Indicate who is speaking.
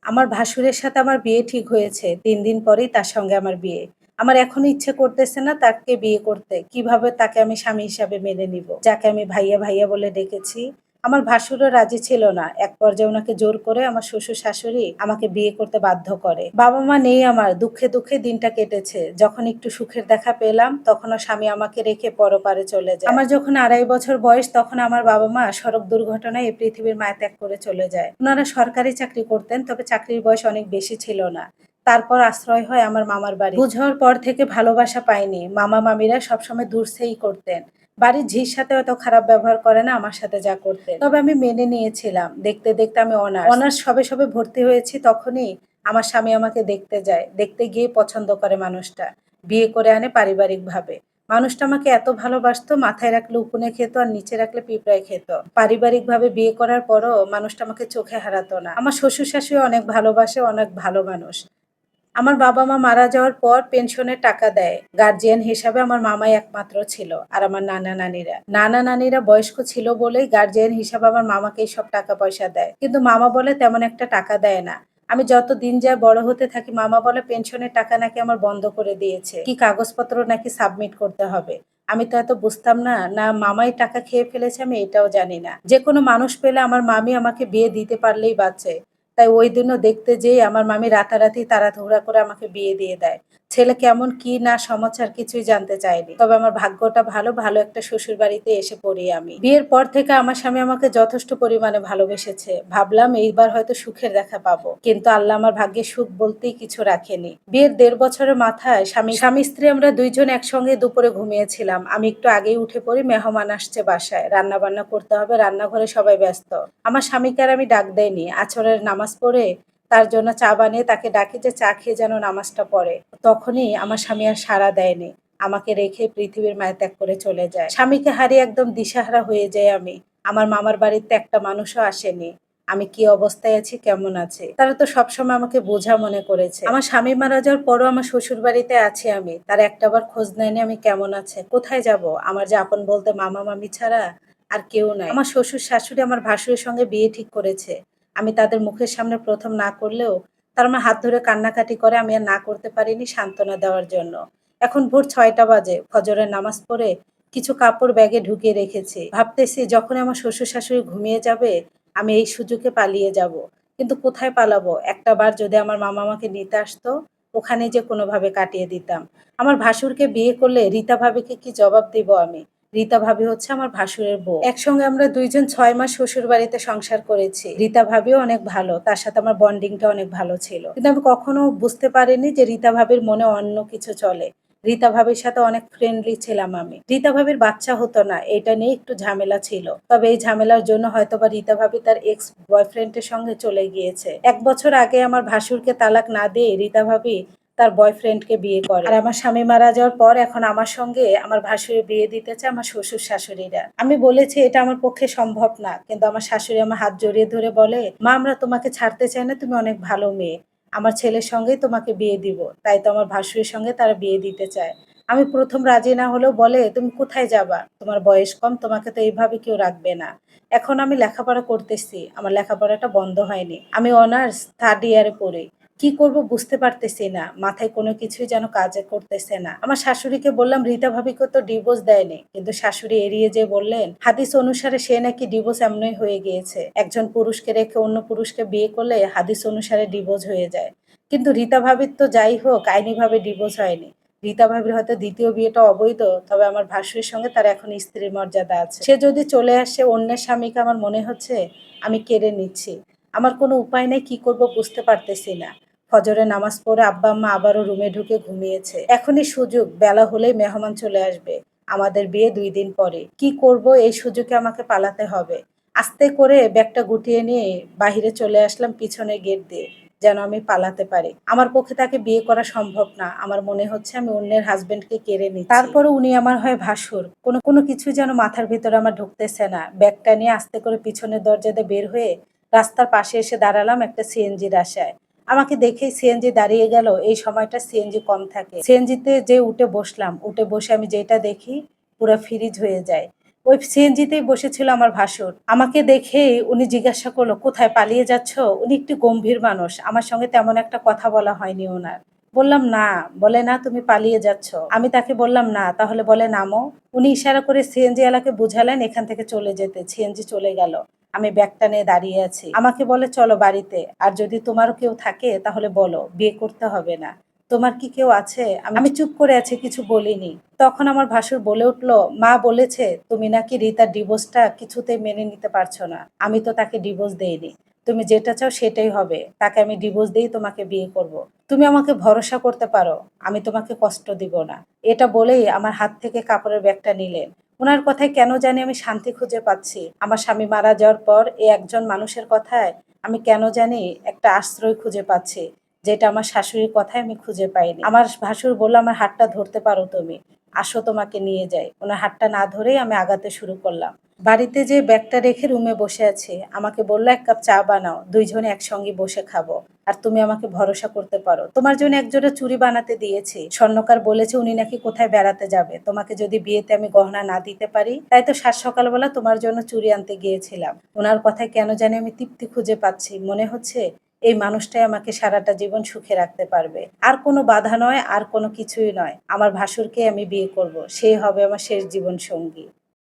Speaker 1: আমার ভাসুরের সাথে আমার বিয়ে ঠিক হয়েছে। ৩ দিন পরেই তার সঙ্গে আমার বিয়ে। আমার এখনো ইচ্ছে করতেছে না তাকে বিয়ে করতে। কিভাবে তাকে আমি স্বামী হিসাবে মেনে নিবো? যাকে আমি ভাইয়া, ভাইয়া বলে ডেকেছি। আমার ভাসুরও রাজি ছিল না। এক পর্যায়ে উনাকে জোর করে আমার শ্বশুর-শাশুড়ি আমাকে বিয়ে করতে বাধ্য করে। বাবা-মা নেই আমার। দুঃখে, দুঃখে দিনটা কেটেছে। যখন একটু সুখের দেখা পেলাম, তখনও স্বামী আমাকে রেখে পরপারে চলে যায়। আমার যখন ২.৫ বছর বয়স, তখন আমার বাবা-মা সড়ক দুর্ঘটনায় এই পৃথিবীর মায়া-ত্যাগ করে চলে যায়। উনারা সরকারি চাকরি করতেন, তবে চাকরির বয়স অনেক বেশি ছিল না। তারপর আশ্রয় হয় আমার মামার বাড়ি। বুঝ হওয়ার পর থেকে ভালোবাসা পাইনি। মামা-মামিরা সবসময় দুর্ছেই করতেন। বাড়ির ঝির সাথে অত খারাপ ব্যবহার করে না আমার সাথে যা করতেন। তবে আমি মেনে নিয়েছিলাম। দেখতে, দেখতে আমি অনার্স সবে, সবে ভর্তি হয়েছি তখনই আমার স্বামী আমাকে দেখতে যায়। দেখতে গিয়ে পছন্দ করে মানুষটা। বিয়ে করে আনে পারিবারিকভাবে। মানুষটা আমাকে এত ভালোবাসতো, মাথায় রাখলে উকুনে খেত আর নিচে রাখলে পিঁপড়ায় খেত। পারিবারিকভাবে বিয়ে করার পরও মানুষটা আমাকে চোখে হারাতো না। আমার শ্বশুর-শাশুড়ি অনেক ভালোবাসে, অনেক ভালো মানুষ। আমার বাবা-মা মারা যাওয়ার পর পেনশনের টাকা দেয়। গার্জিয়ান হিসাবে আমার মামাই একমাত্র ছিল। আর আমার নানা-নানিরা। নানা-নানিরা বয়স্ক ছিল বলেই গার্জিয়ান হিসাবে আমার মামাকে এইসব টাকা পয়সা দেয়। কিন্তু মামা বলে তেমন একটা টাকা দেয় না। আমি যত দিন যায় বড় হতে থাকি, মামা বলে পেনশনের টাকা নাকি আমার বন্ধ করে দিয়েছে। কি কাগজপত্র নাকি সাবমিট করতে হবে। আমি তো এত বুঝতাম না। না মামাই টাকা খেয়ে ফেলেছে আমি এটাও জানি না। যেকোনো মানুষ পেলে আমার মামি আমাকে বিয়ে দিতে পারলেই বাঁচে। তাই ওইদিনও দেখতে যেয়ে আমার মামি রাতারাতি তাড়াহুড়া করে আমাকে বিয়ে দিয়ে দেয়। ছেলে কেমন কি না সমাচার কিছুই জানতে চায়নি। তবে আমার ভাগ্যটা ভালো, ভালো একটা শ্বশুরবাড়িতে এসে পড়ি আমি। বিয়ের পর থেকে আমার স্বামী আমাকে যথেষ্ট পরিমাণে ভালোবেসেছে। ভাবলাম এইবার হয়তো সুখের দেখা পাবো। কিন্তু আল্লাহ আমার ভাগ্যে সুখ বলতেই কিছু রাখেনি। বিয়ের ১.৫ বছরের মাথায় স্বামী-স্ত্রী আমরা ২ জন একসঙ্গে দুপুরে ঘুমিয়েছিলাম। আমি একটু আগেই উঠে পড়ি, মেহমান আসছে বাসায়। রান্না-বান্না করতে হবে, রান্নাঘরে সবাই ব্যস্ত। আমার স্বামীকে আর আমি ডাক দেইনি। আছরের নামাজ পড়ে তার জন্য চা বানিয়ে তাকে ডাকি যে চা খেয়ে যেন নামাজটা পড়ে। তখনই আমার স্বামী আর সাড়া দেয়নি। আমাকে রেখে পৃথিবীর মায়া ত্যাগ করে চলে যায়। স্বামীকে হারিয়ে একদম দিশাহারা হয়ে যাই আমি। আমার মামার বাড়িতে একটা মানুষও আসেনি। আমি কি অবস্থায় আছি, কেমন আছি। তারা তো সবসময় আমাকে বোঝা মনে করেছে। আমার স্বামী মারা যাওয়ার পরও আমার শ্বশুরবাড়িতে আছি আমি। তারা একটাবার খোঁজ নেয়নি আমি কেমন আছে। কোথায় যাব? আমার যে আপন বলতে মামা-মামি ছাড়া আর কেউ নাই। আমার শ্বশুর-শাশুড়ি আমার ভাসুরের সঙ্গে বিয়ে ঠিক করেছে। আমি তাদের মুখের সামনে ১ম না করলেও তারা আমার হাত ধরে কান্নাকাটি করে, আমি আর না করতে পারিনি সান্ত্বনা দেওয়ার জন্য। এখন ভোর ৬টা বাজে। ফজরের নামাজ পড়ে কিছু কাপড় ব্যাগে ঢুকিয়ে রেখেছি। ভাবতেছি যখনই আমার শ্বশুর-শাশুড়ি ঘুমিয়ে যাবে, আমি এই সুযোগে পালিয়ে যাব। কিন্তু কোথায় পালাবো? একটা বার যদি আমার মামা আমাকে নিতে আসতো, ওখানেই যে কোনোভাবে কাটিয়ে দিতাম। আমার ভাসুরকে বিয়ে করলে রীতা ভাবিকে কি জবাব দিব আমি? রীতা ভাবি হচ্ছে আমার ভাসুরের বউ। একসঙ্গে আমরা ২ জন ৬ মাস শ্বশুরবাড়িতে সংসার করেছি। রীতা ভাবিও অনেক ভালো। তার সাথে আমার বন্ডিংটা অনেক ভালো ছিল। কিন্তু আমি কখনো বুঝতে পারিনি যে রীতা ভাবির মনে অন্য কিছু চলে। রীতা ভাবির সাথে অনেক ফ্রেন্ডলি ছিলাম আমি। রীতা ভাবির বাচ্চা হতো না। এটা নিয়ে একটু ঝামেলা ছিল। তবে এই ঝামেলার জন্য হয়তোবা রীতা ভাবি তার এক্স বয়ফ্রেন্ডের সঙ্গে চলে গিয়েছে। ১ বছর আগে আমার ভাসুরকে তালাক না দিয়ে রীতা ভাবি তার বয়ফ্রেন্ডকে বিয়ে করে। আর আমার স্বামী মারা যাওয়ার পর এখন আমার সঙ্গে আমার ভাসুরের বিয়ে দিতে চায় আমার শ্বশুর-শাশুড়িরা। আমি বলেছি এটা আমার পক্ষে সম্ভব না। কিন্তু আমার শাশুড়ি আমার হাত জড়িয়ে ধরে বলে, "মা আমরা তোমাকে ছাড়তে চাই না, তুমি অনেক ভালো মেয়ে। আমার ছেলের সঙ্গেই তোমাকে বিয়ে দিব।" তাই তো আমার ভাসুরের সঙ্গে তারা বিয়ে দিতে চায়। আমি ১ম রাজি না হলেও বলে, "তুমি কোথায় যাবা? তোমার বয়স কম, তোমাকে তো এইভাবে কেউ রাখবে না।" এখন আমি লেখাপড়া করতেছি। আমার লেখাপড়াটা বন্ধ হয়নি। আমি অনার্স 3rd ইয়ারে পড়ি। কি করব বুঝতে পারতেছি না। মাথায় কোনো কিছুই যেন কাজ করতেছে না। আমার শাশুড়িকে বললাম, "রীতা ভাবিকে তো ডিভোর্স দেয়নি।" কিন্তু শাশুড়ি এড়িয়ে যেয়ে বললেন, হাদিস অনুসারে সে নাকি ডিভোর্স এমনই হয়ে গিয়েছে। একজন পুরুষকে রেখে অন্য পুরুষকে বিয়ে করলে হাদিস অনুসারে ডিভোর্স হয়ে যায়। কিন্তু রীতা ভাবির তো যাই হোক আইনিভাবে ডিভোর্স হয়নি। রীতা ভাবির হয়তো ২য় বিয়েটা অবৈধ, তবে আমার ভাসুরের সঙ্গে তার এখন স্ত্রীর মর্যাদা আছে। সে যদি চলে আসে অন্যের স্বামীকে, আমার মনে হচ্ছে আমি কেড়ে নিচ্ছি। আমার কোনো উপায় নেই, কি করব বুঝতে পারতেছি না। ফজরের নামাজ পড়ে আব্বা-আম্মা আবারও রুমে ঢুকে ঘুমিয়েছে। এখনই সুযোগ, বেলা হলেই মেহমান চলে আসবে। আমাদের বিয়ে ২ দিন পরে। কি করব, এই সুযোগে আমাকে পালাতে হবে। আস্তে করে ব্যাগটা গুটিয়ে নিয়ে বাহিরে চলে আসলাম পিছনের গেট দিয়ে, যেন আমি পালাতে পারি। আমার পক্ষে তাকে বিয়ে করা সম্ভব না। আমার মনে হচ্ছে আমি অন্যের হাসব্যান্ডকে কেড়ে নিচ্ছি। তারপরও উনি আমার হয় ভাসুর। কোনো কিছুই যেন মাথার ভেতরে আমার ঢুকতেছে না। ব্যাগটা নিয়ে আস্তে করে পিছনের দরজা দিয়ে বের হয়ে রাস্তার পাশে এসে দাঁড়ালাম একটা সিএনজির আশায়। আমাকে দেখেই সিএনজি দাঁড়িয়ে গেল। এই সময়টা সিএনজি কম থাকে। সিএনজিতে যে উঠে বসলাম। উঠে বসে আমি যেটা দেখি পুরা ফ্রিজ হয়ে যায়। ওই সিএনজিতেই বসেছিল আমার ভাসুর। আমাকে দেখেই উনি জিজ্ঞাসা করল, "কোথায় পালিয়ে যাচ্ছ?" উনি একটু গম্ভীর মানুষ। আমার সঙ্গে তেমন একটা কথা বলা হয়নি উনার। বললাম, "না।" বলে, "না, তুমি পালিয়ে যাচ্ছ।" আমি তাকে বললাম, "না।" তাহলে বলে, "নামো।" উনি ইশারা করে সিএনজি ওয়ালাকে বুঝালেন এখান থেকে চলে যেতে। সিএনজি চলে গেল। আমি ব্যাগটা নিয়ে দাঁড়িয়ে আছি। আমাকে বলে, "চলো বাড়িতে। আর যদি তোমারও কেউ থাকে তাহলে বলো। বিয়ে করতে হবে না। তোমার কি কেউ আছে?" আমি চুপ করে আছি, কিছু বলিনি। তখন আমার ভাসুর বলে উঠল, "মা বলেছে তুমি নাকি রিতার ডিভোর্সটা কিছুতেই মেনে নিতে পারছো না। আমি তো তাকে ডিভোর্স দেইনি। তুমি যেটা চাও সেটাই হবে। তাকে আমি ডিভোর্স দিয়েই তোমাকে বিয়ে করব। তুমি আমাকে ভরসা করতে পারো। আমি তোমাকে কষ্ট দিব না।" এটা বলেই আমার হাত থেকে কাপড়ের ব্যাগটা নিলেন। উনার কথায় কেন জানি আমি শান্তি খুঁজে পাচ্ছি। আমার স্বামী মারা যাওয়ার পর এই একজন মানুষের কথায় আমি কেন জানি একটা আশ্রয় খুঁজে পাচ্ছি, যেটা আমার শাশুড়ির কথায় আমি খুঁজে পাইনি। আমার ভাসুর বলল, "আমার হাতটা ধরতে পারো তুমি। আসো তোমাকে নিয়ে যাই।" উনার হাতটা না ধরেই আমি আগাতে শুরু করলাম। বাড়িতে যেয়ে ব্যাগটা রেখে রুমে বসে আছি। আমাকে বলল, "এক কাপ চা বানাও। ২ জনে একসঙ্গে বসে খাবো। আর তুমি আমাকে ভরসা করতে পারো। তোমার জন্য একজোড়া চুড়ি বানাতে দিয়েছি। স্বর্ণকার বলেছে উনি নাকি কোথায় বেড়াতে যাবে। তোমাকে যদি বিয়েতে আমি গহনা না দিতে পারি, তাই তো সাত সকালবেলা তোমার জন্য চুড়ি আনতে গিয়েছিলাম।" উনার কথায় কেন জানি আমি তৃপ্তি খুঁজে পাচ্ছি। মনে হচ্ছে এই মানুষটাই আমাকে সারাটা জীবন সুখে রাখতে পারবে। আর কোনো বাধা নয়, আর কোনো কিছুই নয়। আমার ভাসুরকে আমি বিয়ে করব। সেই হবে আমার শেষ জীবন সঙ্গী।